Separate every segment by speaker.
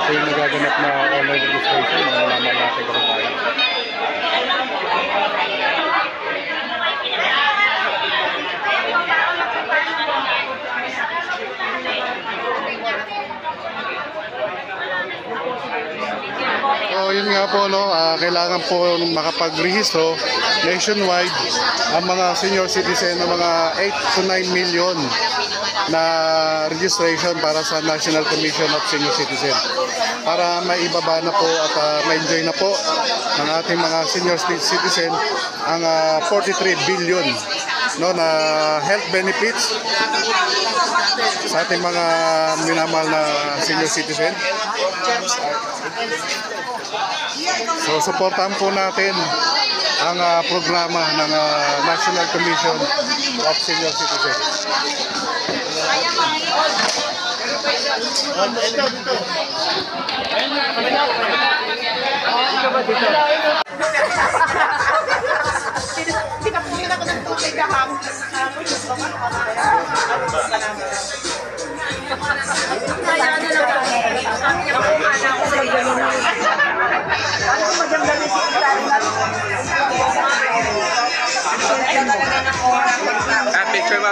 Speaker 1: Ito yung nagaganap na online registration. Malalaman natin kung bayan. So yun nga po, no, kailangan po makapag-rehistro nationwide ang mga senior citizen ng mga 8 to 9 million na registration para sa National Commission of Senior Citizen, para maibaba na po at ma-enjoy na po ng ating mga senior citizen ang 43 billion, no, na health benefits sa ating mga minamahal na senior citizen. So suportahan po natin ang programa ng National Commission of Senior Citizen.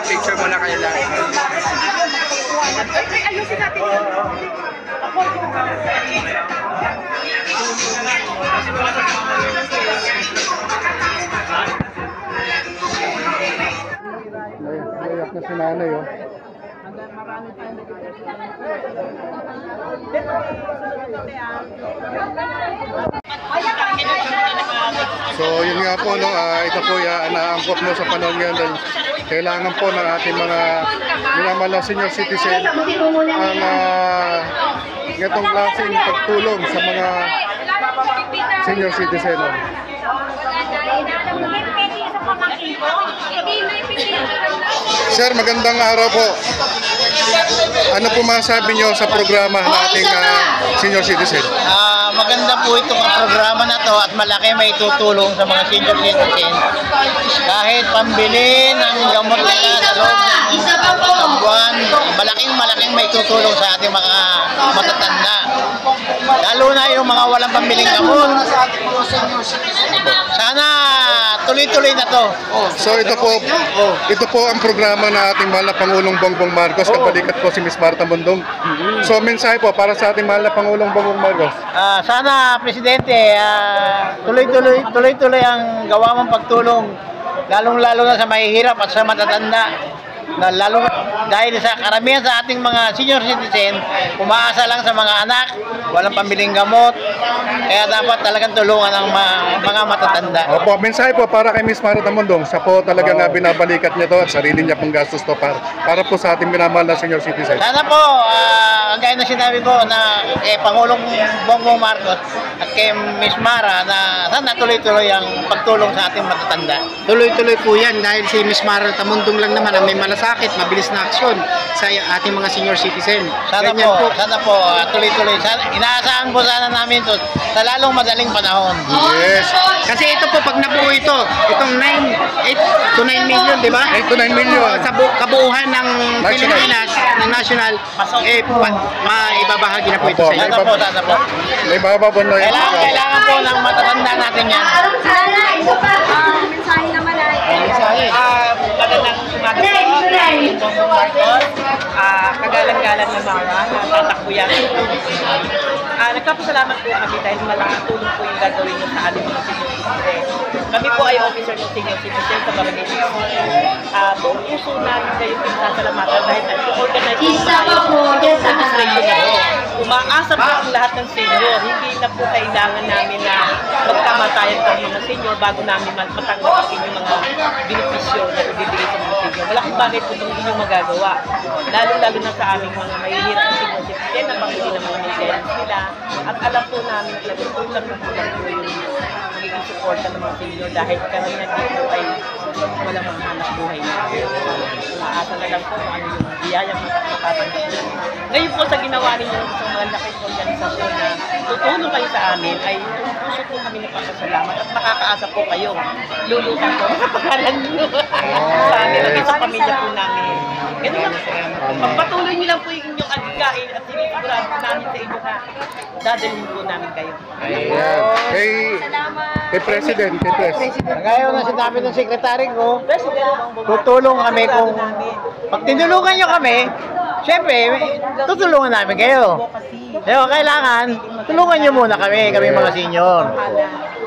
Speaker 1: Picture mo na kayo lang.
Speaker 2: Ayusin natin yun.
Speaker 1: Naiyak na si nanay, oh. So yun nga po, no, ito po naangkop mo sa panahon ngayon dahil kailangan po ng ating mga minamahal na senior citizen ang ganitong klaseng pagtulong sa mga senior citizen. No? Sir, magandang araw po. Ano po masabi nyo sa programa ng ating senior citizen?
Speaker 3: Maganda po itong programa na to at malaki may tutulong sa mga senior citizen. Kahit pambili ng gamot nila sa loob ng buwan, malaking may tutulong sa ating mga matatanda. Lalo na yung mga walang pambiling gamot. Sana tuloy-tuloy na to.
Speaker 1: So ito po ang programa na ating mahal na Pangulong Bongbong Marcos. Kabalikat po si Ms. Martha Bondong. So mensahe po para sa ating mahal na Pangulong Bongbong Marcos.
Speaker 3: Sana Presidente, tuloy-tuloy ang gawa mong pagtulong, lalong-lalo na sa mahihirap at sa matatanda. Lalo dahil sa karamihan sa ating mga senior citizen, umaasa lang sa mga anak, walang pambiling gamot, kaya dapat talagang tulungan ang mga matatanda.
Speaker 1: Opo, mensahe po para kay Ms. Martha Bondong. Sa po talagang binabalikat niya to at sarili niya pong gastos to para po sa ating minamahal na senior citizen.
Speaker 3: Sana po, gaya na sinabi ko na kay Pangulong Bongbong Marcos at kay Ms. Mara na sana tuloy-tuloy ang pagtulong sa ating matatanda.
Speaker 4: Tuloy-tuloy po yan dahil si Ms. Martha Bondong lang naman ang may malasakit, mabilis na aksyon sa ating mga senior citizen.
Speaker 3: Sana po, tuloy-tuloy. Inaasahan po sana namin ito sa lalong madaling panahon.
Speaker 1: Yes.
Speaker 4: Kasi ito po, pag nabuo itong 8 to 9 million, di ba?
Speaker 1: 8 to 9 million.
Speaker 4: Sa kabuuhan ng Pilipinas, ng national, maibabahagi na po ito sa iyo.
Speaker 3: Sana po.
Speaker 1: May bababon na yan.
Speaker 3: Kailangan po ng matatanda natin yan.
Speaker 2: Mensahe naman ay.
Speaker 5: Magandang umaga po, Bongbong Marcos, kagalang-galang na Mara, tatakbo yan. Nagpapasalamat po kami dahil malaking tulong po yung gagawin nyo sa aming mga senior citizen. Kami po ay officer ng senior citizen sa Barangay 16. Buong puso namin kayong pinasasalamatan dahil nag-organize po tayo sa registration na po. Umaasa po ang lahat ng senior. Hindi na po kailangan namin na magkamatayan po mga senior bago namin matanggap ang inyong mga benepisyo na ibibigay sa mga senior. Wala kung bakit po itong inyong magagawa. Lalo-lalo na sa aming mga mahihirap na senior citizen na pangili ng mga maintenance nila. At alam po namin talagang kulang na po yung magiging support ng mga senior dahil karamihan dito ay walang manghanap buhay na. Umaasa na lang po kung ano yung biyayang matatanggap nyo. Ngayon po sa ginawa ninyo sa mga laking organisasyon na tutulong kayo sa amin, ay puso po kami nagpapasalamat at makakaasa po kayo. Lulutan po mga pangalan nyo sa amin at sa pamilya po namin. Ganun lang po. Pagpatuloy nyo lang po yung inyong adikain at sinisigurado namin sa inyo na dadalhin po namin kayo.
Speaker 1: Ayan. Kay President, kay President.
Speaker 3: Kaya na sinabi ng sekretary ko,
Speaker 5: President,
Speaker 3: tutulong kami kung pag tinulungan nyo kami, syempre, tutulungan namin kayo. Kaya kailangan, tulungan nyo muna kami mga senior.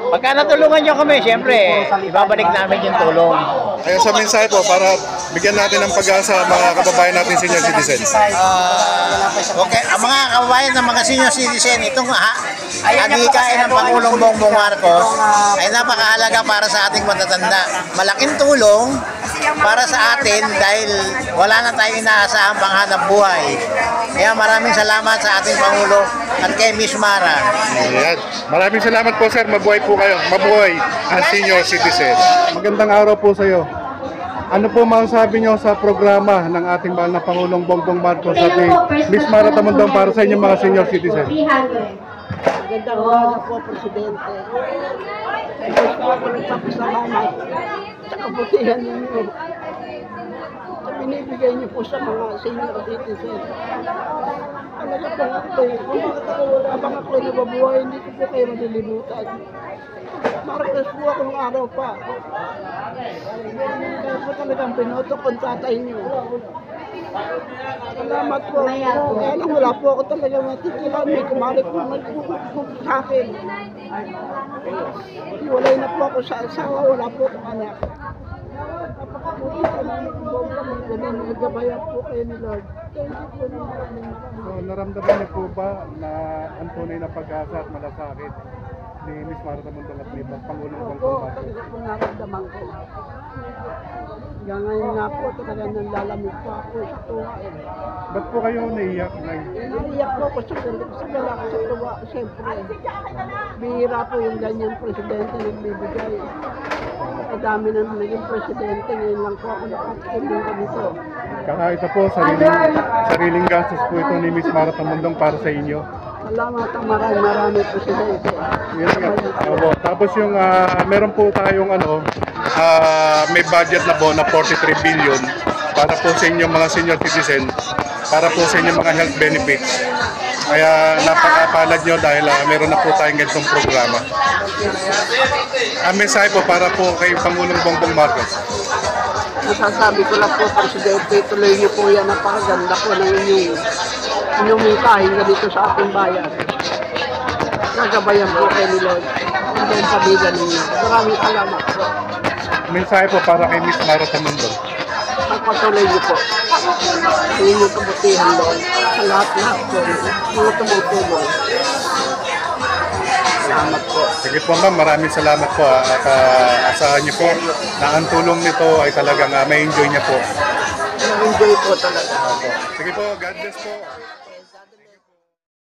Speaker 3: Pagka natulungan nyo kami, syempre, ibabalik namin yung tulong.
Speaker 1: Kaya sa mensahe po, para bigyan natin ng pag-asa mga kababayan natin senior citizens.
Speaker 3: Okay, ang mga kababayan ng mga senior citizen, itong adhikain ng Pangulong Bongbong Marcos ay napakahalaga para sa ating matatanda. Malaking tulong para sa atin dahil wala na tayong inaasahang panghanap buhay. Kaya maraming salamat sa ating Pangulo at kay Miss Mara.
Speaker 1: Ayan. Maraming salamat po sir, mabuhay po kayo. Mabuhay ang senior citizen. Magandang araw po sa iyo. Ano po masasabi nyo sa programa ng ating mahal na Pangulong Bongbong Marcos at ni Miss Mara Tamundong para sa inyong mga senior citizen?
Speaker 2: Magandang umaga po, Presidente. Gusto po ako nagpapasalamat sa kabutihan ninyo sa binibigay niyo po sa mga senior citizen. Talaga po ako, habang ako'y nababuhay, hindi ko po kayo malilimutan. Marcos po ako ng araw pa. Kaya po talagang pinoto kong tatay niyo. Salamat po. Kaya lang wala po ako talaga matikilan. May kumalik po nagpupuk sa akin. Iwalay na po ako sa asawa. Wala po akong anak. Napakabuti po namin ang bomba. Magaling nagabayan po kayo ni Lord. Thank you po ng maraming.
Speaker 1: So, naramdaman niyo po ba na ang tunay na pag-asa at malasakit ni Miss Mara Tamundong at ni Pangulong
Speaker 2: Opo,
Speaker 1: Bongbong Marcos?
Speaker 2: talaga po naramdaman ko. Hanggang ngayon nga po, talaga nanlalamig pa ako sa tuwa.
Speaker 1: Ba't po kayo naiyak?
Speaker 2: Naiyak po ako sa galak sa tuwa. Siyempre, bihira po yung ganyang presidente nagbibigay. Ang dami na naging presidente, ngayon lang po ako nakatikim ng ganito.
Speaker 1: Ito po, sariling gastos po ito ni Miss Mara Tamundong para sa inyo.
Speaker 2: Salamat ang marami presidente.
Speaker 1: Yes, opo. Tapos yung meron po tayong may budget na po na 43 billion para po sa inyong mga senior citizen, para po sa inyong mga health benefits. Kaya napakapalad nyo dahil meron na po tayong ganitong programa. Ang mensahe po para po kay Pangulong Bongbong Marcos.
Speaker 2: Masasabi ko lang po, presidente, tuloy niyo po yan. Napakaganda po ng inyong mungkahin ganito sa ating bayan. Nagabayan po kayo ni Lord. Hindi ang pamilya ninyo. Maraming salamat po.
Speaker 1: Mensahe po para kay Miss Mara Tamundong.
Speaker 2: Pagpatuloy niyo po. Sa inyong kabutihan, Lord. Sa lahat-lahat po. Mga tumutulong. Salamat po.
Speaker 1: Sige po ma'am, maraming salamat po at asahan niyo po na ang tulong nito ay talagang may enjoy niya po.
Speaker 2: Na-enjoy po talaga.
Speaker 1: Sige po, God bless po.